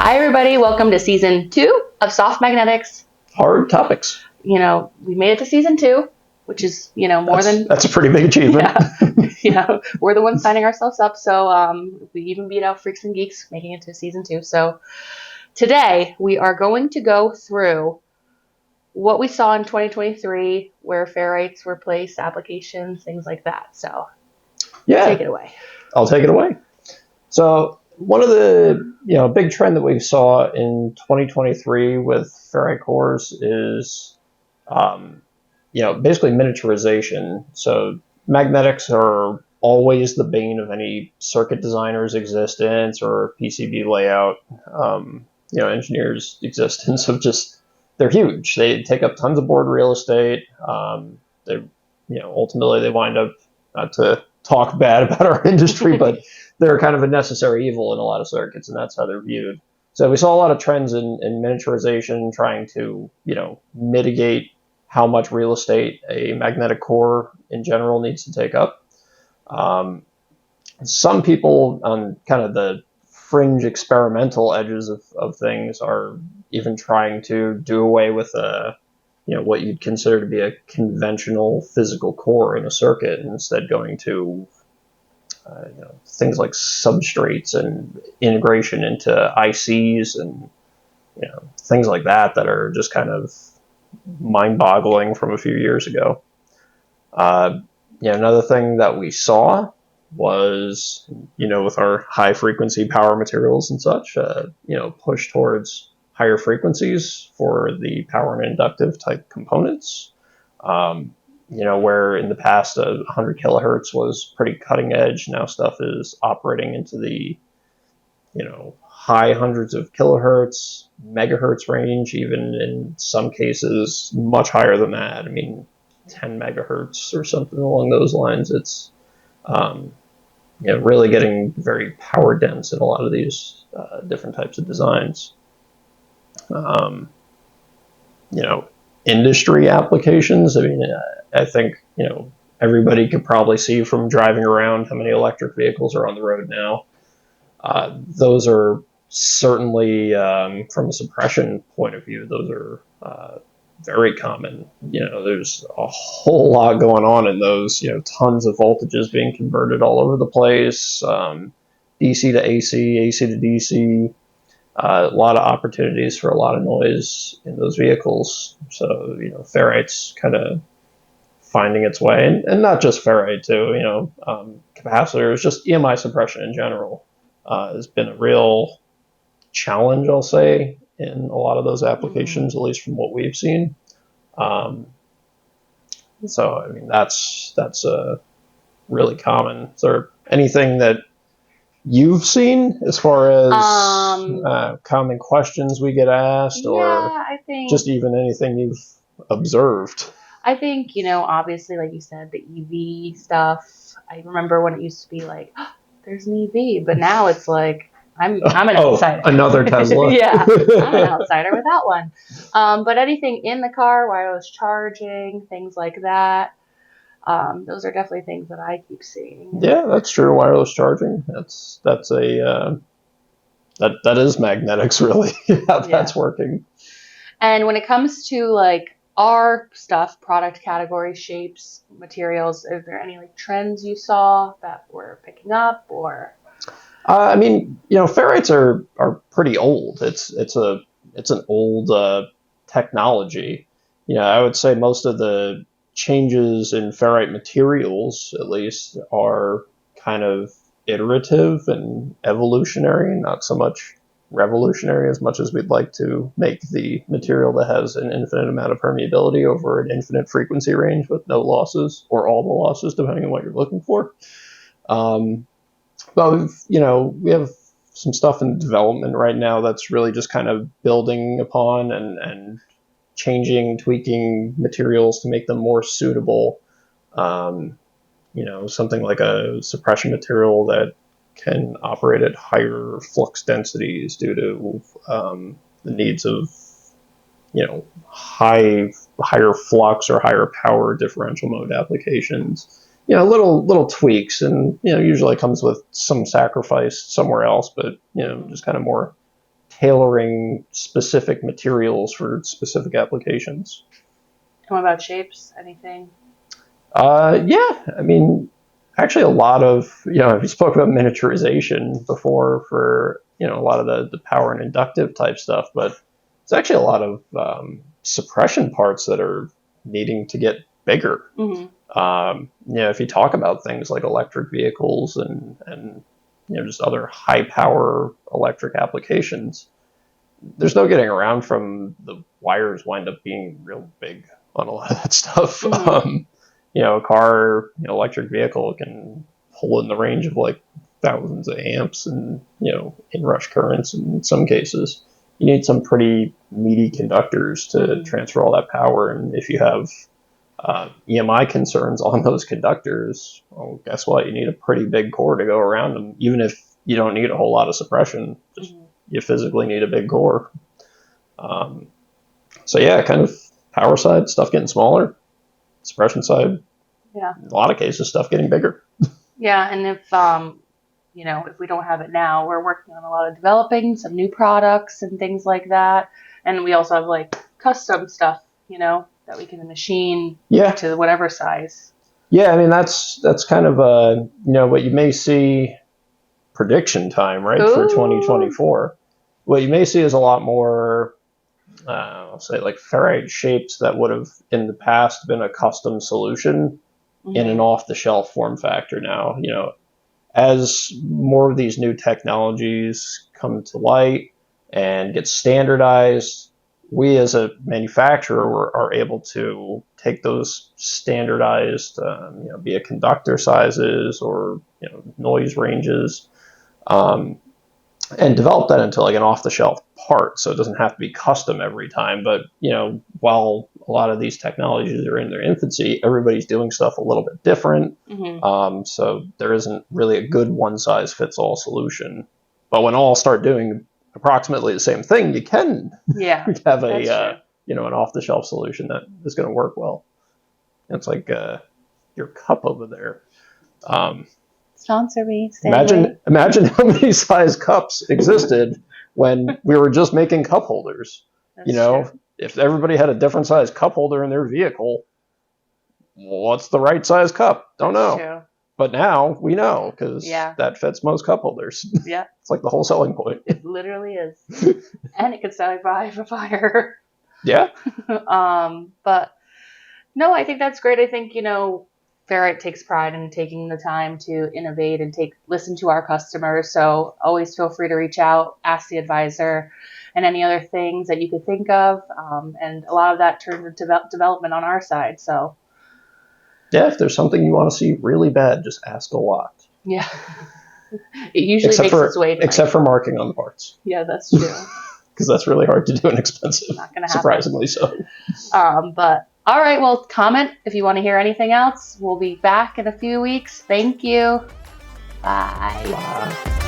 Hi, everybody. Welcome to season 2 of Soft Magnetics. Hard topics. We made it to season 2, which is, more than... That's a pretty big achievement. Yeah, we're the ones signing ourselves up. So we even beat out Freaks and Geeks making it to season 2. So today we are going to go through what we saw in 2023, where ferrites were placed, applications, things like that. So yeah, take it away. I'll take it away. So one of the big trend that we saw in 2023 with ferrite cores is basically miniaturization. So magnetics are always the bane of any circuit designer's existence or PCB layout engineers' existence of just they're huge. They take up tons of board real estate. Ultimately they wind up, not to talk bad about our industry, but they're kind of a necessary evil in a lot of circuits, and that's how they're viewed. So we saw a lot of trends in miniaturization, trying to mitigate how much real estate a magnetic core in general needs to take up. Some people on kind of the fringe experimental edges of things are even trying to do away with what you'd consider to be a conventional physical core in a circuit, and instead going to things like substrates and integration into ICs and things like that are just kind of mind-boggling from a few years ago. Another thing that we saw was, with our high-frequency power materials and such, push towards higher frequencies for the power and inductive type components. Where in the past 100 kilohertz was pretty cutting edge, now stuff is operating into the high hundreds of kilohertz, megahertz range, even in some cases much higher than that. I mean, 10 megahertz or something along those lines. It's really getting very power dense in a lot of these different types of designs. Industry applications. I mean, I think everybody could probably see from driving around how many electric vehicles are on the road now. Those are certainly, from a suppression point of view, those are very common. There's a whole lot going on in those. Tons of voltages being converted all over the place. DC to AC, AC to DC. A lot of opportunities for a lot of noise in those vehicles. So, ferrites kind of finding its way, and not just ferrite too, capacitors, just EMI suppression in general has been a real challenge, I'll say, in a lot of those applications, at least from what we've seen. So, I mean, that's really common. Is there anything that you've seen as far as common questions we get asked, or I think just even anything you've observed? I think, obviously, like you said, the EV stuff. I remember when it used to be like, oh, there's an EV, but now it's like, I'm an outsider. Another Tesla. Yeah, I'm an outsider with that one. But anything in the car, wireless charging, things like that. Those are definitely things that I keep seeing. Yeah, that's true. Wireless charging. That's a that is magnetics, really. How that's working. And when it comes to like our stuff, product category, shapes, materials, is there any like trends you saw that were picking up, or? I mean, ferrites are pretty old. It's an old technology. I would say most of the changes in ferrite materials, at least, are kind of iterative and evolutionary, not so much revolutionary as much as we'd like to make the material that has an infinite amount of permeability over an infinite frequency range with no losses, or all the losses, depending on what you're looking for. But we have some stuff in development right now that's really just kind of building upon and changing, tweaking materials to make them more suitable. Something like a suppression material that can operate at higher flux densities due to the needs of higher flux or higher power differential mode applications. Little tweaks, and usually comes with some sacrifice somewhere else, but just kind of more tailoring specific materials for specific applications. What about shapes? Anything? Yeah, I mean, actually, a lot of, we spoke about miniaturization before for, a lot of the power and inductive type stuff, but it's actually a lot of suppression parts that are needing to get bigger. If you talk about things like electric vehicles and just other high power electric applications, there's no getting around from the wires wind up being real big on a lot of that stuff. A car, electric vehicle can pull in the range of like thousands of amps and, inrush currents in some cases. You need some pretty meaty conductors to transfer all that power. And if you have EMI concerns on those conductors, well, guess what? You need a pretty big core to go around them, even if you don't need a whole lot of suppression. Just you physically need a big core. So yeah, kind of power side, stuff getting smaller. Suppression side, yeah, in a lot of cases, stuff getting bigger. Yeah, and if we don't have it now, we're working on a lot of developing some new products and things like that. And we also have like custom stuff, that we can machine to whatever size. Yeah, I mean that's kind of what you may see prediction time, right, for 2024. What you may see is a lot more, I'll say like Fair-Rite shapes that would have in the past been a custom solution in an off-the-shelf form factor now. As more of these new technologies come to light and get standardized, we as a manufacturer are able to take those standardized, be it conductor sizes or noise ranges, and develop that into like an off-the-shelf part, so it doesn't have to be custom every time. But while a lot of these technologies are in their infancy, everybody's doing stuff a little bit different. So there isn't really a good one-size-fits-all solution. But when all start doing approximately the same thing, you can have an off-the-shelf solution that is going to work well. It's like your cup over there. Sponsor me. Imagine how many size cups existed when we were just making cup holders. That's true. If everybody had a different size cup holder in their vehicle, what's the right size cup? Don't know. True. But now we know because that fits most cup holders. Yeah. It's like the whole selling point. It literally is. And it could stand by for fire. Yeah. But no, I think that's great. I think, Fair-Rite takes pride in taking the time to innovate and listen to our customers. So always feel free to reach out, ask the advisor, and any other things that you could think of. And a lot of that turns into development on our side. So yeah, if there's something you want to see really bad, just ask a lot. Yeah. It usually makes its way to except for marking on the parts. Yeah, that's true. Because that's really hard to do and expensive. Not going to happen. Surprisingly so. But all right, well, comment if you want to hear anything else. We'll be back in a few weeks. Thank you. Bye. Bye.